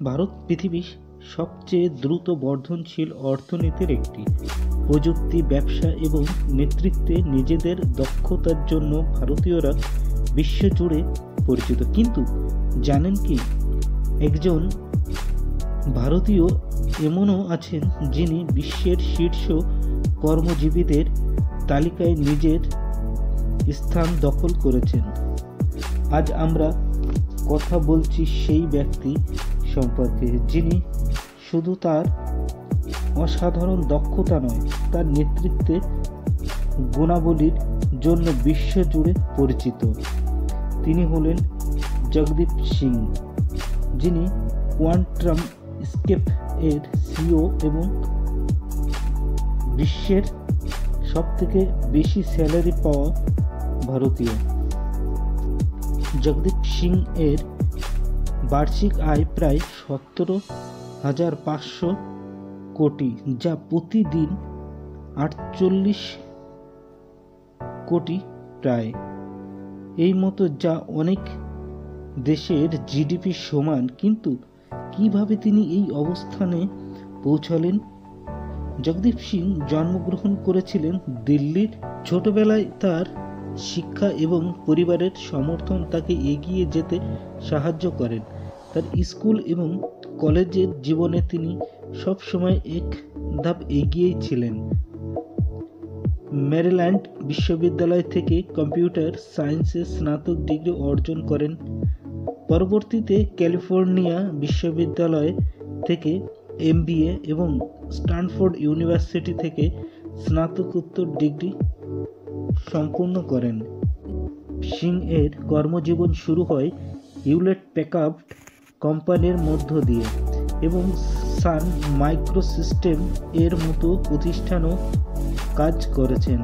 ভারত পৃথিবীর সবচেয়ে দ্রুত বর্ধনশীল অর্থনীতির একটি। প্রযুক্তি, ব্যবসা এবং নেতৃত্বে নিজেদের দক্ষতার জন্য ভারতীয়রা বিশ্বজুড়ে পরিচিত। কিন্তু জানেন কি, একজন ভারতীয় এমনও আছেন যিনি বিশ্বের শীর্ষ কর্মজীবীদের তালিকায় নিজের স্থান দখল করেছেন। আজ আমরা কথা বলছি সেই ব্যক্তি সম্পর্কে, যিনি শুধু তার অসাধারণ দক্ষতা নয়, তার নেতৃত্বের গুণাবলীর জন্য বিশ্বজুড়ে পরিচিত। তিনি হলেন জগদীপ সিং, যিনি কোয়ান্টাম স্কেপ এর সিইও এবং বিশ্বের সবথেকে বেশি স্যালারি পাওয়া ভারতীয়। জগদীপ সিং এর বার্ষিক আয় প্রায় 17,500 কোটি, যা প্রতিদিন 48 কোটি প্রায়, এই মতো, যা অনেক দেশের জিডিপি সমান। কিন্তু কিভাবে তিনি এই অবস্থানে পৌঁছালেন? জগদীপ সিং জন্মগ্রহণ করেছিলেন দিল্লির। ছোটবেলায় তার শিক্ষা এবং পরিবারের সমর্থন তাকে এগিয়ে যেতে সাহায্য করেন। তার স্কুল এবং কলেজের জীবনে তিনি সবসময় এক ধাপ এগিয়েই ছিলেন। ম্যারিল্যান্ড বিশ্ববিদ্যালয় থেকে কম্পিউটার সায়েন্সে স্নাতক ডিগ্রি অর্জন করেন। পরবর্তীতে ক্যালিফোর্নিয়া বিশ্ববিদ্যালয় থেকে এমবিএ এবং স্ট্যানফোর্ড ইউনিভার্সিটি থেকে স্নাতকোত্তর ডিগ্রি সম্পূর্ণ করেন। সিং এর কর্মজীবন শুরু হয় হিউলেট প্যাকার্ড কোম্পানির মধ্য দিয়ে এবং সান মাইক্রোসিস্টেম এর মতো প্রতিষ্ঠানও কাজ করেছেন।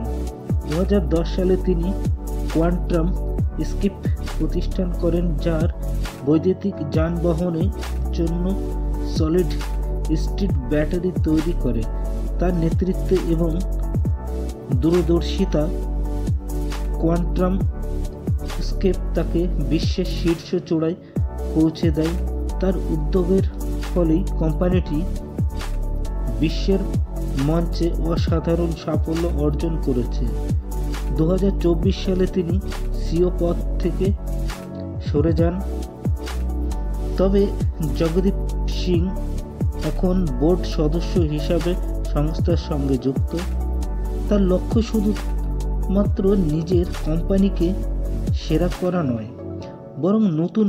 2010 সালে তিনি কোয়ান্টাম স্কেপ প্রতিষ্ঠান করেন, যার বৈদ্যুতিক যানবাহনের জন্য সলিড স্টেট ব্যাটারি তৈরি করে। তার নেতৃত্বে এবং দূরদর্শিতা কোয়ান্টাম স্কেপ তাকে বিশ্বের শীর্ষ চূড়ায় পৌঁছে দেয়। তার উদ্যোগের ফলেই কোম্পানিটি বিশ্বের মঞ্চে অসাধারণ সাফল্য অর্জন করেছে। 2024 সালে তিনি সিইও পদ থেকে সরে যান। তবে জগদীপ সিং এখন বোর্ড সদস্য হিসাবে সংস্থার সঙ্গে যুক্ত। তার লক্ষ্য শুধুমাত্র নিজের কোম্পানিকে সেরা করা নয়, বরং নতুন